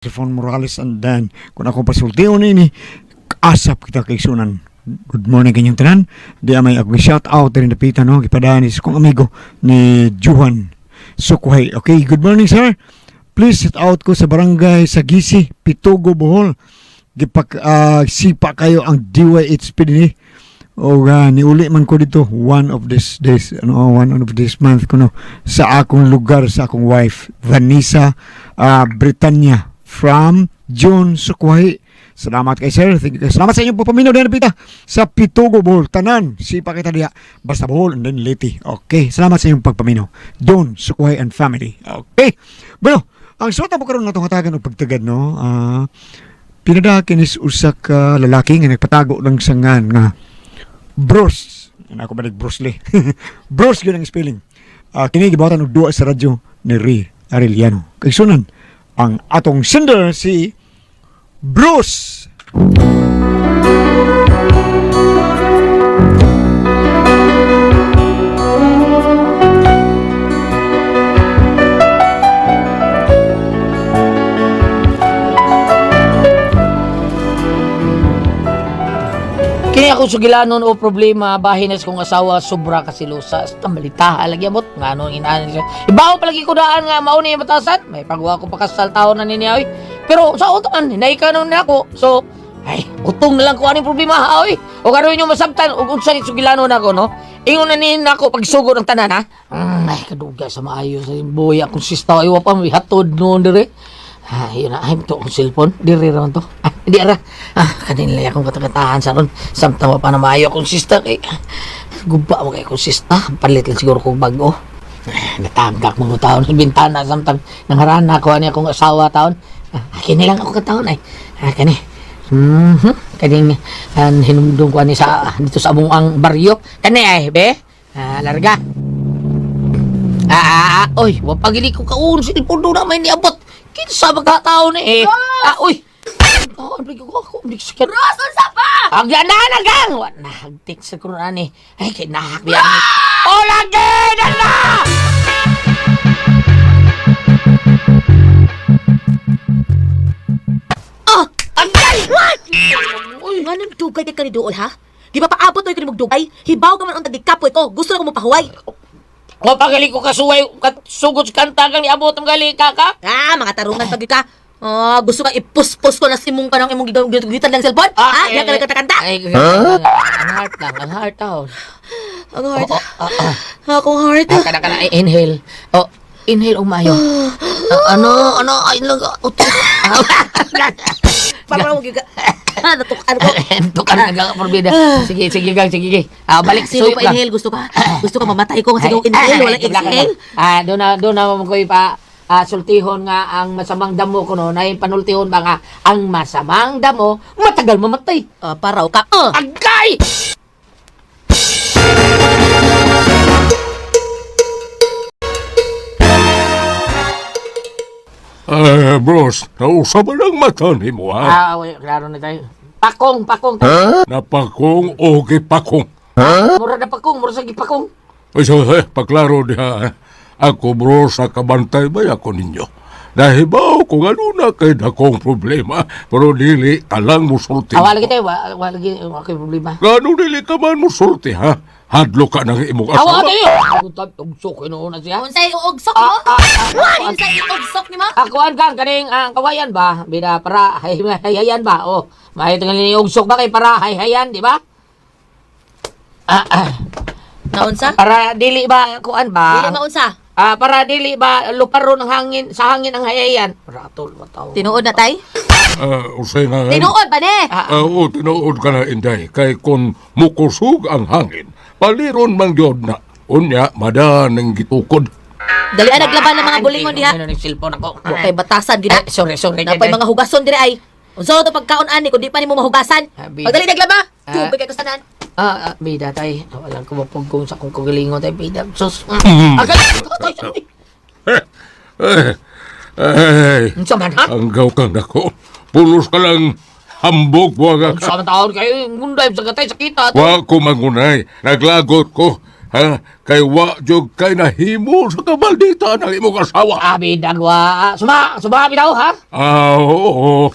Stefan Morales and then kung ako pasultiyon ini asap kita kay sunan. Good morning kanyang tanan. Di may ako shout out rin napita no gipadaan ni kong amigo ni Juan Sukuhay. Okay, good morning sir. Please sit out ko sa barangay Sagisi, Pitugo, Bohol. Sipa kayo ang DYHP din o niuli man ko dito one of these month ko no sa akong lugar sa akong wife Vanessa Britannia from John Sukuhay. Salamat kay sir. Thank you. Salamat sa inyong papaminaw din napita sa Pitugo, Bohol. Tanan, sipa kita diya. Basta Bohol and then Leyte. Okay, salamat sa inyong pagpaminaw. John Sukuhay and family. Okay. Bueno, ang suot na po karoon na itong hatagan o pagtagad, no? Pinadakin is usak lalaki nga nagpatago lang sa nga Bruce. Ako ba Bruce Lee? Bruce yun ang spelling. Kini gibawatan og duwa sa radyo ni Ray Arellano. Kay sunan ang atong sender si Bruce. Kini ako sugilanon o problema bahin na kong asawa sobra kasilosa sa malita alagya mot ngano inaanin siya ibaw palagi ko daan nga mao ni batasan may pagwa ko pakasal taon na niya oy pero sa uton naikanon na ako so ay utong na lang ko aning problema ha oy o karon nyo masabtan ug unsa ni sugilanon ako no ingon na ni nako pagsugod ng tanan ha ay kaduga sa maayo sa buhay akong sista ay wa pa may hatod no dire. Yun na, ay, ito akong cellphone. Diri raman to. Di ara. Kanina akong katagatahan sa ron. Samtang pa na maayo akong sista. Guba mo kay akong sista. Palit lang siguro kong bago. Natagak mo taon sa bintana. Samtang nangharana ko ani akong asawa taon. Kini lang ako kataon ay. Kani. Kaning hinumdum ko ani sa dito sa among ang baryo. Kani ay, be. Larga. Oy, wapagili ko kaun. Silipon doon na may niabot. Kinsa magkataon eh. Uy. Abli ko ako. Ross, unsa pa? Agyanan agang. Wa na hagtik sa kuran ni. Ay kinahak biya ni. O lagi na. Agay. What? Uy, nganong dugay ka ni dool ha? Di ba paabot oy kani magdugay? Hibaw ka man untag kapoy ko. Gusto na ko mapahuway. O pagali ko kasuway sugod sa kanta kang niabot ang gali ka. Mga tarungan pag ka. Gusto ka ipuspos ko na simong ka ng imong gitan lang cellphone? Yan ka nagkanta. Ang heart lang, ang heart out. Ang heart. Akong heart. Kana inhale. Inhale umayo. Ano, ay lang. Para mo giga. Natukan ko. Tukan na porbida. Sige, gang. Balik Sino pa inhale gusto ka? Gusto ka mamatay ko kasi kung inhale wala exhale. Doon na mo koy pa sultihon nga ang masamang damo ko no na panultihon ba nga ang masamang damo matagal mamatay. Paraw ka. Agay! Bros, nausap ang mata ni mo, ha? Klaro na tayo. Pakong. Napakong o gipakong. Mura na pakong, mura sa gipakong. So, paklaro diha, ako bros, sa kabantay ba ako ninyo? Dahil ba kung ano na kayo akong problema, pero dili ka lang musulti. Wala kita, wala okay problema. Gano'n dili ka man musulti, ha? Hadlo ka ng imong Awa asawa. tayo! Ugsok, na siya. Unsay ugsok mo? Unsay ugsok ni mo? Akuan kang kaning kawayan ba? Bida para hayayan ba? Mahit nga ni ugsok ba kay para hayayan, di ba? Naunsa? Para dili ba kuan ba? Dili maunsa? Para dili ba luparo ng hangin sa hangin ang hayayan. Ratol mataw. Tinuod na tay? Usay nga. Tinuod ba ne? Oo, tinuod ka na, Inday. Kay kung mukusog ang hangin, paliron mang yod na. Unya, madanang gitukod. Dali naglaban ng mga bulingon diha. Ano ng cellphone ako? Okay, batasan gina. Sorry. Napay mga hugason dire ay. Unsa to pagkaon ani kun di pa nimo mahugasan? Pagdali naglaba. Tubig kay kasanan. Bida tay. Walang kumapugkong sa kong kagalingon tay bida. Sus. Unsa man ha? Anggaw kang dako. Pulos ka lang hambog, wag Unsa man taon kayo munday sa gatay sakita. Wa ko mangunay. Naglagot ko. ha? Kay wa jud kay nahimo sa kabaldita ng imong asawa. Abi dagwa. Suma bitaw ha? Oo.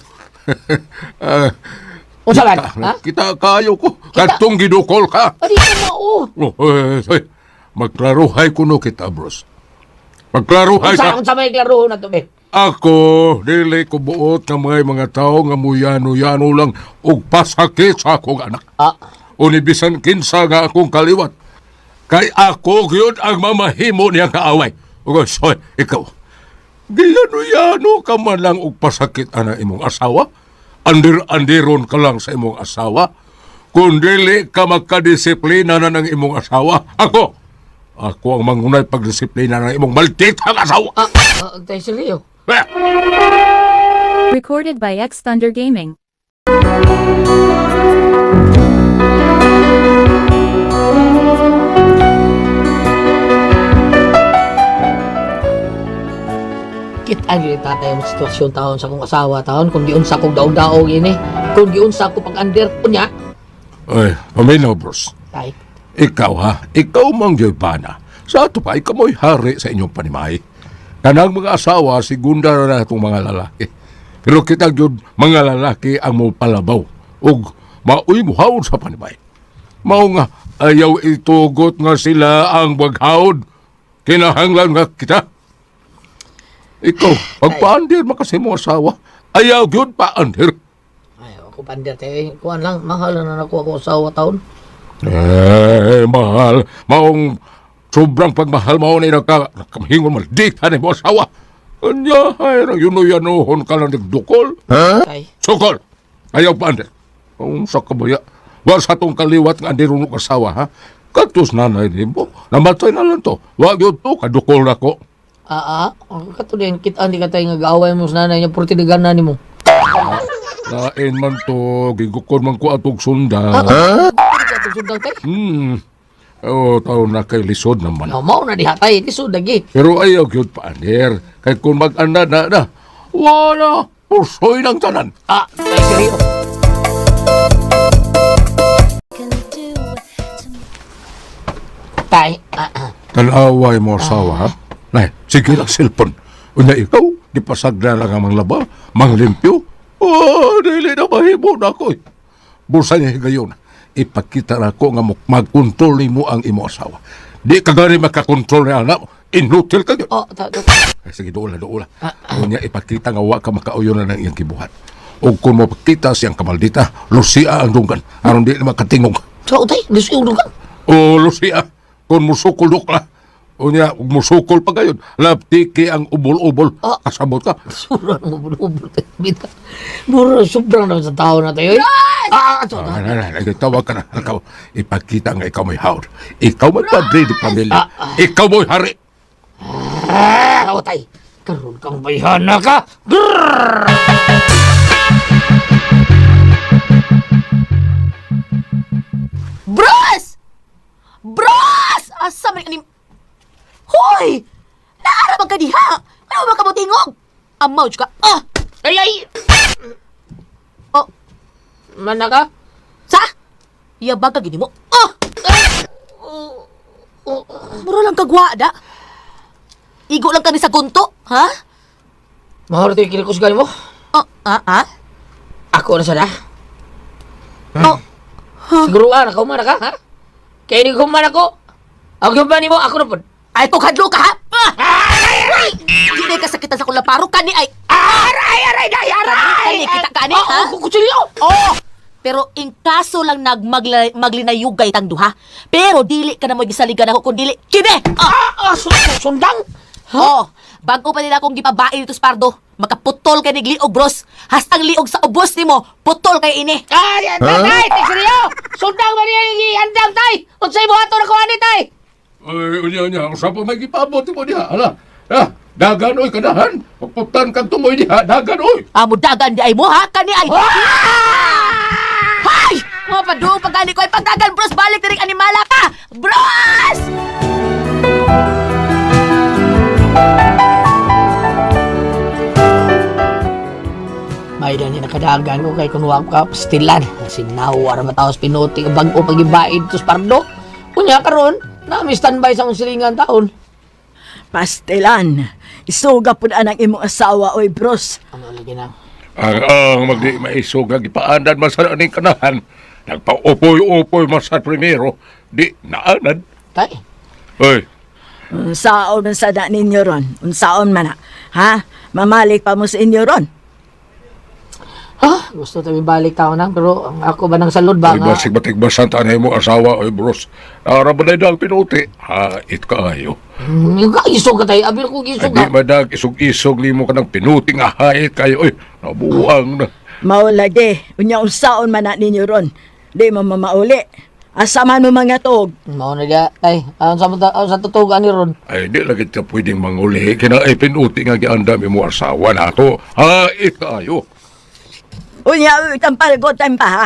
Unsa man? Ha? Kita kayo ko. Katong gidukol ka. Adi ko mo. Magklaruhay kuno kita, bros. Magklaruhay ka. Unsa may klaro na to be? Ako, dili ko buot nga mga tao nga muyano-yano lang og pasakit sa akong anak. Unibisan kinsa nga akong kaliwat. Kay ako gyud ang mamahimo niya kaaway. Ug soy, ikaw. Giyano-yano ka man lang og pasakit ana imong asawa. Andir-andiron ka lang sa imong asawa. Kung dili ka magkadisiplina na ng imong asawa, ako ang mangunay pagdisiplina ng imong malditang asawa. Tay Sergio. Recorded by X Thunder Gaming. Kita gyud tatay ang sitwasyon taon sa kong asawa taon kung di unsa kong daog-daog ini. Kung di unsa ko pag-under unya. Ay, paminaw, bros. Tay. Ikaw ha, ikaw mang pana. Sa ato pa, ikaw mo'y hari sa inyong panimay. Kanang mga asawa, segunda na itong mga lalaki. Pero kita yun, mga lalaki ang mo palabaw. Ug maoy muhawod sa panimay. Mao nga, ayaw itugot nga sila ang baghawod. Kinahanglan nga kita. Ikaw, pagpa-under makasi mo asawa, ayaw yun pa-under. Ay, ako pander tayo. Kuan lang, mahal na nakuha ko asawa taon. Mahal. Maong sobrang pagmahal mo na nakahingon maldita ni mo asawa. Kanya, ay, yun-yanuhon ka lang nagdukol. Tay. Sukol! Ayaw pa, Ander. Kung sa kabaya, wa sa tong kaliwat nga andirunong asawa, ha? Katus nanay ni mo. Namatay na lang to. Wag yun to, kadukol na ko. Kato din, kita hindi ka tayo nag-aaway mo sa nanay niya, puro tinigan na ni mo. Lain man to, gigukon man ko atong sunda. Kato sundang tay. Taon na kay lisod naman. Mau na diha tay, lisod lagi. Pero ayaw yun pa, Ander. Kaya kung mag-anda na, wala, pusoy ng tanan. Tay seryo. Tay, Tanaway mo asawa, ha? Nay, sige lang cellphone. Unya ikaw, di pasagda lang ang manglaba, manglimpyo. Dili na mahimo na ako. Bursa niya higayon. Ipakita na ko nga magkontrol mo ang imo asawa. Di ka gani makakontrol na anak, inutil ka yun. Sige, doon na. Unya ipakita nga wa ka makauyon na ng iyang kibuhat. O kung mo pakita siyang kamaldita, lusia ang dunggan. Aron di na makatingog. so tay, lusi ulo ka. O lusia, kung musukol dukla. Unya, musukol pa gayon. Laptiki ang ubol-ubol. Kasabot ka. Sobrang ubol-ubol tayo. Sobrang naman sa tao na tayo. Tawag ka na. Ipakita nga ikaw may hawd. Ikaw may padre di pamilya. Ikaw mo'y hari. Tay, karoon kang bayhana ka. Bros! Bros! Asa man anim... Hoy! Naara bang ka diha? Ano ba ka mo tingog? Amaw ka. Ay! Oh, Mana ka? sa? Iyabag ka gini mo. Mura lang kagwada. Igo lang ka ni sa gunto, ha? Mahal tayo kilikos gani mo. Ako na sana. Siguruan, ako man ka, ha? Kaya hindi ko man ako. Ako yung bani mo, ako na po. Ay, tukhadlo ka, ha? Hindi ka sakitan sa kulaparo ka ni ay... Aray! Kani, kita ka ni, ha? Kukutsilyo! Pero in kaso lang maglinayugay tang duha. Pero dili ka na mo gisaligan ako kung dili. Kine! Sundang! Bago pa nila akong gipabain dito sa pardo. Makaputol kay ni liog, bros. Hastang liog sa ubos ni mo, putol kay ini. Tay, seryo! Sundang ba niya yung andang, tay? Unsay mo ato na kuha ni, tay? Ay, unya. Usa pa may gipabot mo diha. Ala. Dagan oy kadahan. Pagputan kang tumoy diha. Dagan oy. Amo dagan di ay mo, ha? Kani ay... Hay! Mga padung pagkani ko ay pagdagan, bros. Balik na rin animala ka! Bros! May na niya nakadagan ko kay kunwag ka pastilan. Sinawar matapos pinuti bago pag-ibaid tos pardo. Kunya karon, Nami standby sa akong silingan taon. Pastilan, isuga po na ang imong asawa, oy bros. Ano lagi na? Ang magdi maisog nga gipaanan man sa aning kanahan. Nagpa-upoy-upoy man sa primero. Di naanad. Tay. Oy, Unsaon man sa da ninyo ron? Unsaon man na? Ha? Mamalik pa mo sa inyo ron? Ha? Gusto tayo balik taon na, pero ang ako ba nang salud ba ay nga? basig-batig-basan tanay mo asawa, oy bros. Narabalay na ang pinuti. Hait kaayo. Yung kaisog ka tayo, abil ko gisog Hindi ka. madag isog-isog limo ka ng pinuti nga hait kayo. Oy, nabuang na. Maulagi, unya unsaon man na ninyo ron? Di mo mamauli. Asaman mo mga tog. Mao na dia, tay. Ang sa tutugan ni Ron. Ay, di lagi ka pwedeng manguli. Kina ay pinuti nga giandam mo asawa na to. Hait kaayo. Unya, tampalgotan pa ha?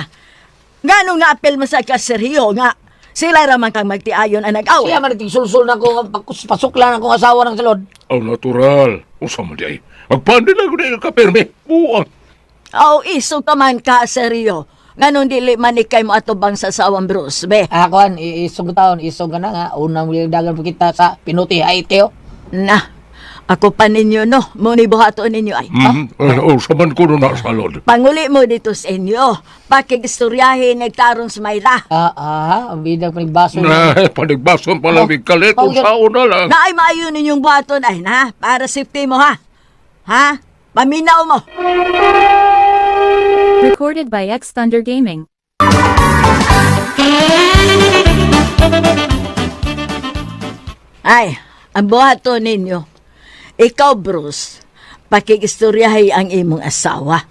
Ngano nga apel mo sa kaseryo nga? Sila raman kang magtiayon ang nag-away. Siya man iting sulsul na ko, pasok lang akong asawa ng salod. Ang natural. Kung sa man di ay. Magpandi lang ko na yung kapirme. Buang. Aw, iso ka man ka, seryo. Nganon dili manikay mo atubang sa sawang bros, be. Kuan, isog taon, isog ka na nga. Unang muli dagan po kita sa pinuti, ay teo. Na, ako pa ninyo, no? Muni buhato ninyo ay. Sa man ko na salod. Panguli mo dito sa inyo. Pakikistoryahin nagkaroon sa Mayra. Ang bidang panigbaso. Na, panigbason pa lang kalit. Kung Okay. sao na lang. Na ay maayo ninyong buhaton ay, na? Para safety mo, ha? Ha? Paminaw mo. Recorded by X Thunder Gaming. Ay, ang buhaton ninyo. Ikaw, Bruce, pakikistoryahin ang imong asawa.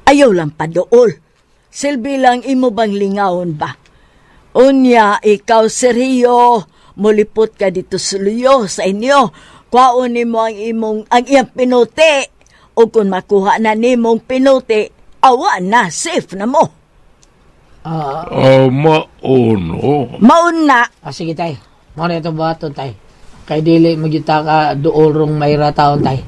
Ayaw lang pa dool. Silbi lang imo bang lingawon ba? Unya, ikaw, Sergio, mulipot ka dito suluyo sa inyo. Kwaon nimo ang iyang pinuti. O kung makuha na nimong pinuti, awa na, safe na mo. Mauno. Mauna, Sige tay. Mao na itong buhaton tay. Kay dili magyuta ka duol rong mayra taon tay.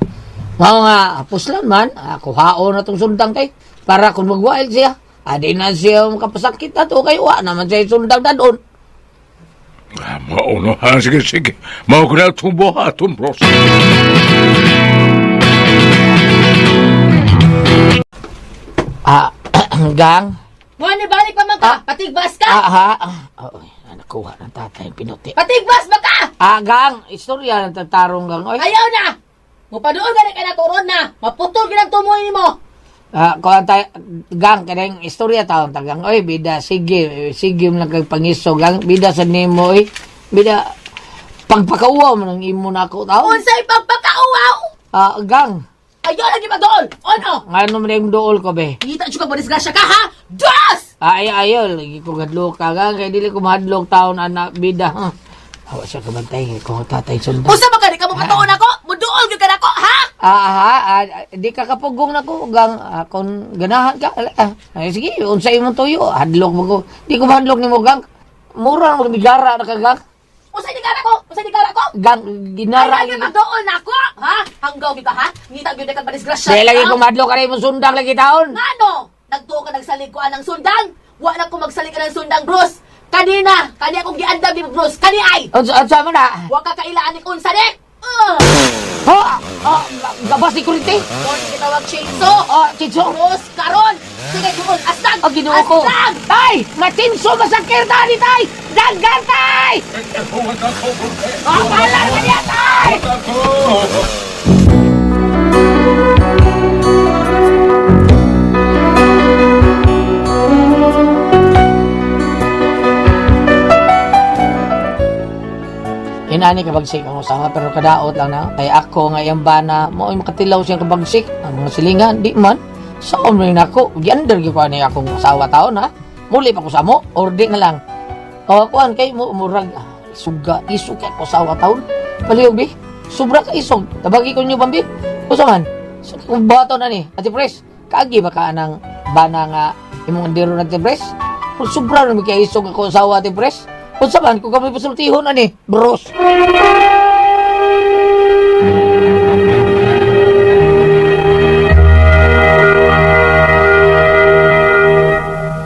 Mao nga puslan man, ako haon na tong sundang tay. Para kung magwail siya, adi na siya makapasakit na to kay wa naman siya sundang na doon. Mauno. Sige, sige. Mau ko na itong buhaton, bros. Gang. Mo ni balik pa man ka. Patigbas ka. Oy, nakuha ng tatay yung pinuti. Patigbas ba ka? Gang, istorya ng tatarong gang. Oy. Ayaw na. Mupadoon ka na kay naturon na. Maputol ka ng tumoy ni mo. Kuha tayo, gang, kanang istorya taon tagang. Oy, bida, sige mo lang kag pangiso, gang. Bida sa nimo, oy. Bida, pagpakauwaw mo ng imo na ako taon. Unsay pagpakauaw? Gang, Ayaw lagi madool. Ano? nga naman yung dool ko, be. Kita juga mo disgrasya ka ha? Diyos! Ayaw, lagi ko hadlok ka, gang. Kaya dili ko mahadlok taon, anak, bida. Awa siya kabantay, ko tatay sundan. Usa ba ka di ka mo patuon ako? Muduol ka na ako ha? Di ka kapugong na ko, gang. Kung ganahan ka, sige, unsay mo tuyo, hadlok mo ko. Di ko mahadlok ni mo, gang. Mura na magbigara na ka, gang. Usa di gara ko? Usa di gara ko? Gang, ginara. Ay lagi madool na ako ha? Hanggaw kita ha? Ngita gyud ka ba disgrasya? Dahil lagi ko mahadlok ka rin mo sundang lagi taon. Ngano? Nagtuo ka nagsalig ko anang sundang? Wa na ko magsalig ka ng sundang, Bruce. Kanina, kani akong giandam ni Bruce. Kani ay. Unsa mo na? Wa ka kailaan ni unsa di? Gabas ni kurite. Doon gitawag chainsaw. Chinso. Bruce, karon. Sige, doon. Aslan. Ginoo ko. Aslan! Tay! Matinso masakir tani, tay! Daggan, tay! Bahala ka niya, tay! Inani kabagsik ang usaha pero kadaot lang na kay ako nga iyang bana mo ay makatilaw siyang kabagsik ang mga silingan di man sa rin ako giander gyud ko ani akong asawa taon ha muli pa ko sa mo or di na lang kuan kay mo murag suga isog kay ko asawa taon palihog bi sobra ka isog tabagi ko niyo bambi usa man kung bato na ni ati pres kaagi ba ka anang bana nga imong andiro na ati pres kung sobra na mi kay isog ako asawa ati pres unsa man kung kami pasultihon ani bros.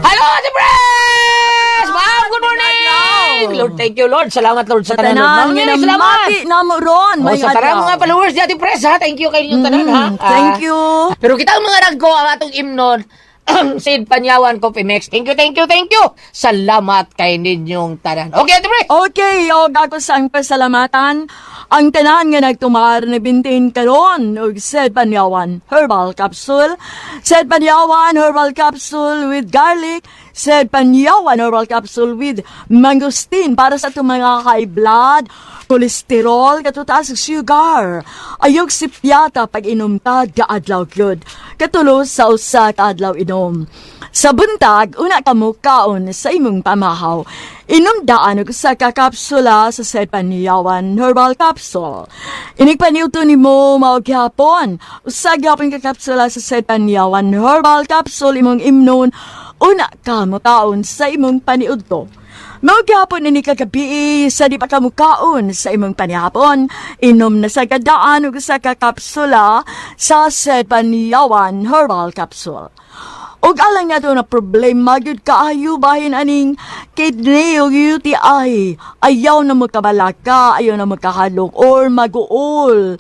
Hello, Ate Pres! Ma'am, good morning! Lord, thank you, Lord. Salamat, Lord, sa tanan, Lord. Tanan, Maraming nga salamat. mati na mo ron. Oh, sa tanan mga followers dati press ha. Thank you kayo yung tanan ha. Thank you. Pero kita ang mga nagko ang atong imnon. Sid Panyawan Coffee Mix. Thank you. Salamat kay ninyong tanan. Okay, Ate Pre. Okay, o ako sang pasalamatan. Ang tanan nga nagtumar na bintin karon og Sed Panyawan Herbal Capsule. Sed Panyawan Herbal Capsule with garlic. Sed Panyawan Herbal Capsule with mangosteen para sa itong mga high blood, kolesterol, katutaas og sugar. Ayog si piyata pag inom ka gaadlaw gyud. Katulos sa usa ka adlaw inom. Sa buntag, una ka mo kaon sa imong pamahaw. Inom daan og sa kakapsula sa Sed Panyawan Herbal Capsule. Inig paniuto ni mo maughapon. Usa gyapon kakapsula sa Sed Panyawan Herbal Capsule imong imnon. Una ka mo kaon sa imong paniudto. Maugapon ini kagabi sa di pa kamukaon sa imong panihapon. Inom na sa kadaan ug sa kakapsula sa Sed Panyawan Herbal Capsule. Og alang nga na problema gyud kaayo bahin aning kidney o UTI. Ayaw na magkabalaka, ayaw na magkahalok or maguol.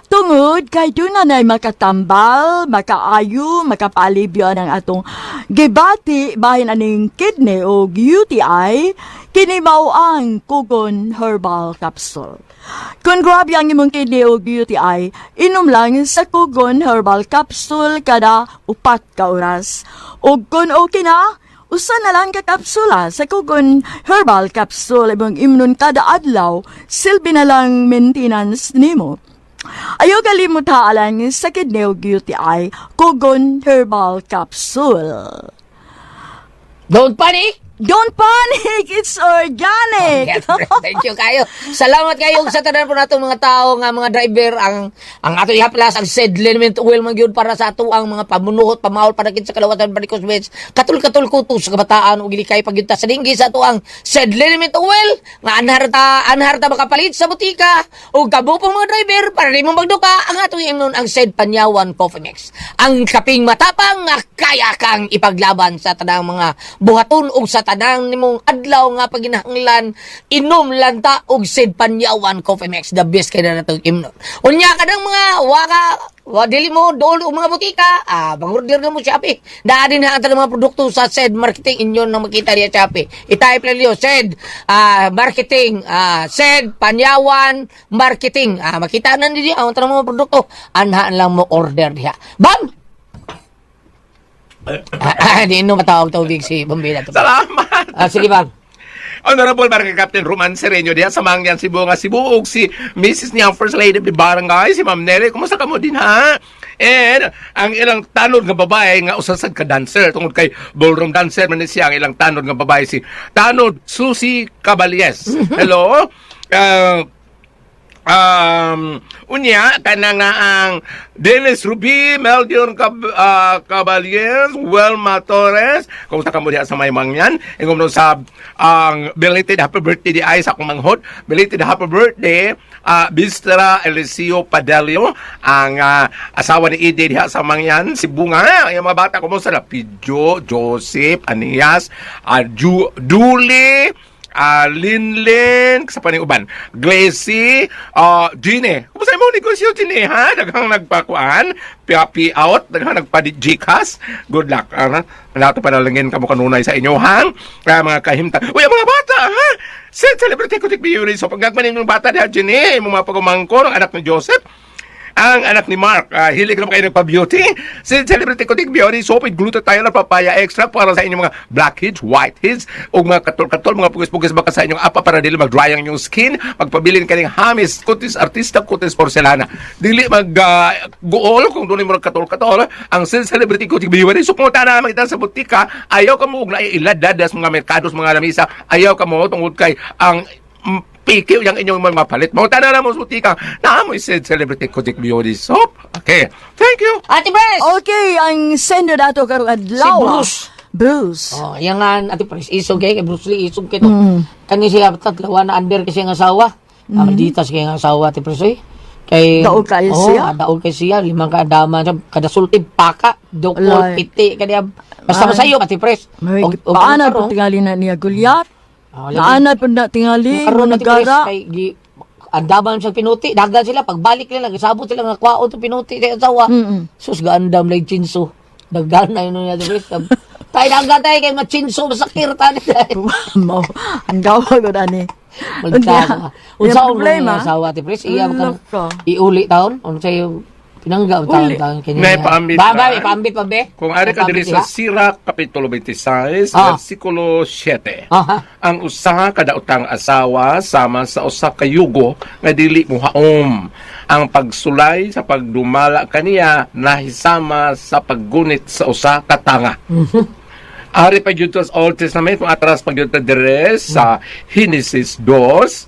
Tungod kay doon na makatambal, makaayo, makapalibyo ng atong gibati bahin aning kidney o UTI, kini mao ang Kugon Herbal Capsule. Kung grabe ang imong kidney o UTI, inom lang sa Kugon Herbal Capsule kada 4 ka oras. O kung okay na, usa na lang ka kapsula sa Kugon Herbal Capsule ibang imnon kada adlaw, silbi na lang maintenance nimo. Ayaw kalimutan lang sa kidney o UTI, Kugon Herbal Capsule. Don't panic. Don't panic! It's organic! Thank you kayo. Salamat kayo sa tanan po natong mga tao nga mga driver ang ato ihaplas ang Sed Element Oil man gyud para sa ato ang mga pamunuhot pamahol panakit sa kalawatan Baricos Beach. Katul kuto sa kabataan ug gilikay pagyud ta sa dinggi sa ato ang Sed Element Oil nga anhar ta makapalit sa butika ug kabo pong mga driver para di mo magduka ang atong imnon ang Sed Panyawan Coffee Mix. Ang kaping matapang nga kaya kang ipaglaban sa tanang mga buhaton ug sa tanang nimong adlaw nga paginahanglan inom lang ta og Sed Panyawan Coffee Mix, the best kay na natong imnon. Unya kadang mga dili mo dool og mga butika, mag-order na mo Shopee. Daan din ang mga produkto sa Sed Marketing inyo nang makita diya Shopee. I-type lang niyo Sed Marketing, Sed Panyawan Marketing. Makita na niyo ang mga produkto. Anhaan lang mo order diha. Bam! Di no matawag tawag si Bombela to. Salamat! Sige bang. Honorable Barangay Captain Roman Sereño diya sa Mangyan, Cebu nga Cebu ug si Mrs. niya First Lady of the Barangay, si Ma'am Nere. Kumusta ka mo din ha? And ang ilang tanod nga babae nga usasad ka dancer tungod kay ballroom dancer man siya ang ilang tanod nga babae si Tanod Susie Caballes. Hello? Unya, kanang nga ang Dennis Ruby, Meldion Caballes, Welma Torres, kung sa kamo diha sa may Mangyan, ingom no sa ang belated happy birthday di ay sa akong manghod, belated happy birthday, Bistra Eliseo Padelio, ang asawa ni Ide diha sa Mangyan, si Bunga, yung mga bata ko mo sa Lapidjo, Joseph, Anias, Julie, Linlin, sa paniuban, Glacy, Gine. Kumusta mo negosyo, Gine, ha? Daghang nagpakuan, piapi out, daghang nagpa-Gcash. Good luck. Nato pa nalangin kamo kanunay sa inyo, ha? Mga kahimta. Uy, mga bata, ha? Said celebrity ko tikbiyuri. So, pagkagmanin ng bata diha, Gine, mga pagumangko, ang anak ni Joseph, ang anak ni Mark, hilig na kayo nagpa-beauty. Celebrity ko tig beauty soap with glutathione na papaya extra para sa inyong mga blackheads, whiteheads, o mga katol-katol, mga pugis-pugis baka sa inyong apa para dili mag-dry ang inyong skin. Magpabilin ka ng Hamis, kutis artista, kutis porcelana. Dili mag-guol kung doon mo katol-katol. Ang celebrity ko tig beauty. So kung na makita sa butika, ayaw ka mo na iladadas mga merkados, mga lamisa. Ayaw ka mo tungod kay ang pikiw yung inyong mga mapalit. Mga na mo suti ka. Naamoy celebrity Kodik Beauty Soap. Okay. Thank you. Ate Pres! Okay, ang sendo dato karong adlaw. Si Bruce. Bruce. Oh, yan nga, Ate Pres, isog kay Bruce Lee, isog kay to. Kani siya, tatlawa na under kasi ang asawa. Malditas kay ang asawa, Ate Pres, eh. Kay, daog kayo siya? Daog kay siya. 5 kaadaman. Kada sultib, paka, dukol, Alay. piti. Kaya, basta masayo, Ate Pres. Paano po tingali na niya gulyat? Naanay po na tingali, Karon na tigres nagara. kay andaman sa pinuti, dagan sila pagbalik nila gisabot sila nga kwaon to pinuti sa asawa. Sus gaandam lay chinso. Dagdan na yun niya tigres. Tay dagan tay kay machinso masakir tani. Mo, ang gawa ko na ni. Magtasa. Unsa ang problema? asawa ti pres iya Loko. ka iuli taon unsa yung pinangga Uli. taon kanya. May paambit Baba, ka. may paambit pa be. Kung ari ka diri sa Sirach Kapitulo 26, versikulo 7. Aha. Ang usa kada utang asawa sama sa usa ka yugo nga dili mohaom. Ang pagsulay sa pagdumala kaniya nahisama sa paggunit sa usa ka tanga. Ari pa gyud sa Old Testament kung atras pa gyud ta dire sa Genesis 2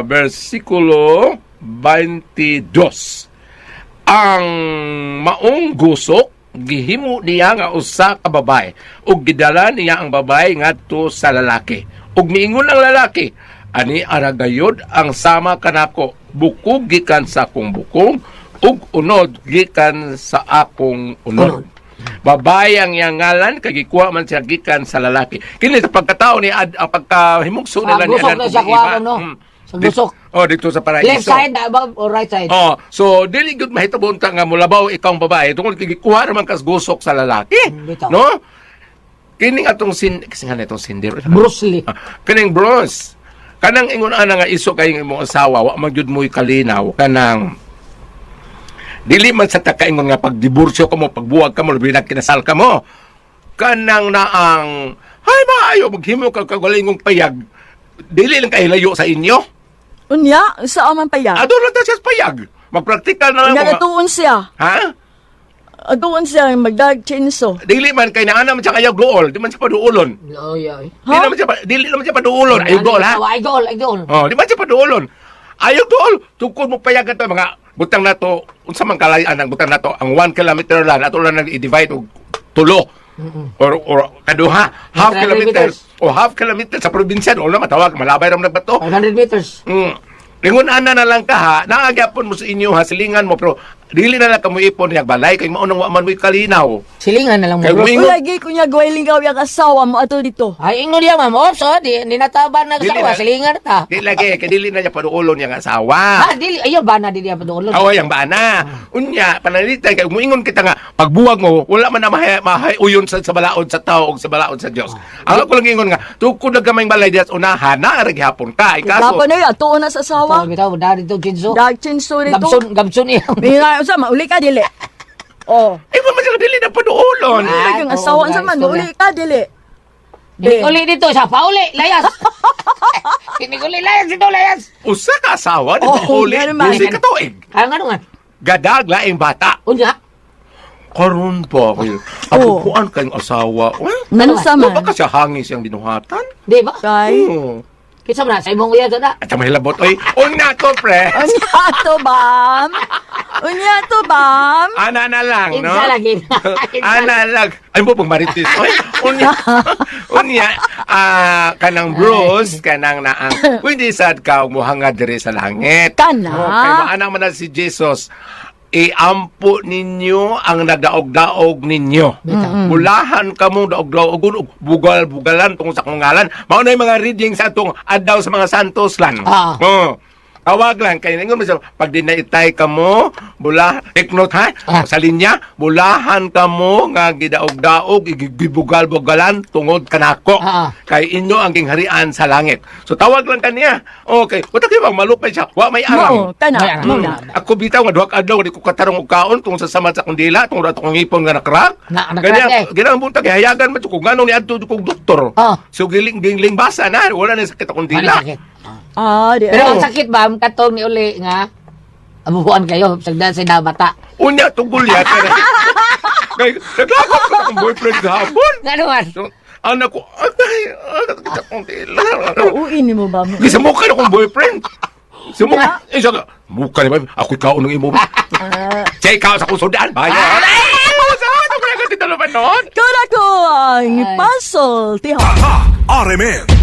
versikulo 22. Ang maong gusok gihimo niya nga usa ka babae ug gidala niya ang babae ngadto sa lalaki ug miingon ang lalaki ani aragayod ang sama kanako bukog gikan sa akong bukog ug unod gikan sa akong unod. Babae ang iyang ngalan kay gikuha man siya gikan sa lalaki. Kini sa pagkatao ni ang pagkahimugso nila ni Gusok Adan na ug siya iba. kuha no. Sa gusok. Dito sa paraiso. Left side na ba or right side? Oh, so dili gud mahitabo unta nga mulabaw ikaw ang babae tungod kay gikuha man kas gusok sa lalaki. Bitaw. No? Kining atong kasi nga itong sindir. Bruce Lee. Kining Bruce. Kanang ingon ana nga iso kay imong asawa wa man gyud mo'y kalinaw kanang dili man sa takaingon nga pagdiborsyo ka mo, pagbuwag ka mo, labi na kinasal ka mo. Kanang naang, ay maayo, maghimo ka kagulingong payag. Dili lang kayo layo sa inyo. Unya, sa aman pa yan. Ado lang ta siya sa payag. Magpraktikal na lang Nga mga... atuon siya. Ha? Atuon siya, magdag chinso. Dili man, kay naana man siya kayaw duol. Di man siya paduulon. Oy oy. Dili naman siya paduulon. Ayaw duol, ha? Ay goal. Oh, di man siya paduulon. Ayaw duol. Tukod mo payagan to, mga butang na to, unsa man kalayaan ang butang na to, ang 1 kilometer lang, ato lang i-divide og tulo. Or kaduha, half 100 kilometer. meters. O half kilometer sa probinsya, doon na matawag, malabay ram na ba to? 500 meters. Lingon ana na lang ka ha, naagapon mo sa inyo ha, silingan mo, pero dili na lang kamo ipon niya balay, kay maunang wa man mo'y kalinaw. Silingan na lang mo. Kay Bro. mo ingon, Ulagi ko niya gawin gaw yung asawa mo ato dito. Ay ingon niya ma'am. Ops, di ninataban na Dili asawa. na. Silingan na ta. di lagi, kay dili na niya paduulon yung asawa. Dili ayo ba na dili pa doon. Away ang bana. Unya, panalitan kay muingon kita nga pagbuwag mo, wala man na mahay uyon sa balaod sa tao ug sa balaod sa Dios. Ang ako lang ingon nga, tukod na gamayng balay dias unahan na ra gihapon ka. Ikaso, Dapat na yun, atuon na sa asawa. Bitaw dari to kinso. Dag chinso nito. Gabson iya. Mira, usama, uli ka dili. Oh. iba man sila dili na paduulon. Dag yung asawa sa man, uli ka dili. Uli dito sa pauli, layas. Uli layas dito, layas. Usa ka asawa di Oh, pauli. ganun man. Usa ka tuig. Ang ano nga? Gadag laing bata. Unya. Karon pa kayo. Abukuan kayong asawa. Ano sa Wa man? ba ka siya hangis yung binuhatan? Di ba? Kay. Kinsa man sa imong uyad na. At sa mahilabot, oy, una to, pre. Unya to, bam. Unya to, bam. Ana na lang, no? Kinsa lagi. Ana lang. Ay mo pang maritis. Oy, unya, kanang Bruce, kanang naang, pwede sad ka umuhangad diri sa langit. Kana. Kay maana man na si Jesus, iampo ninyo ang nadaog-daog ninyo. Bulahan kamo daog-daog ug bugal-bugalan tungod sa akong ngalan. Mao na yung mga reading sa atong adlaw sa mga santos lan. Tawag lang kay ningon sa pag dinaitay kamo, iknot ha, sa linya, bulahan kamo nga gidaog-daog gibugal-bugalan tungod kanako. Kay inyo ang gingharian sa langit. So tawag lang kaniya. Okay, uta kay bang malupay siya. Wa may Mao, arang. kana. Mao na. Ako bitaw nga duha ka adlaw di ko katarong og kaon tungod sa samad sa kundila tungod ato kong ipon nga nakrak. Nakrak, Ganyan buntag kay hayagan man ko nganong ni adto kong doktor. So giling basa na wala na sakit akong dila. Di. Pero ang sakit ba, katong ni uli nga, abubuan kayo, sagdan sa nabata. Unya tungkol yan. Kay naglakot ko akong boyfriend gahapon. Nga naman. So, anak ko, kita kong dila. Uuin mo ba? Gisa mukha na akong boyfriend. Sumukha. Isa ka. Mukha ni ba? Ako'y kaon ng imo. Siya ikaw sa kusundan. Bayan. Ay! Saan? Ako na ka titalo pa noon? Kuna ko ang puzzle, tiha. RMN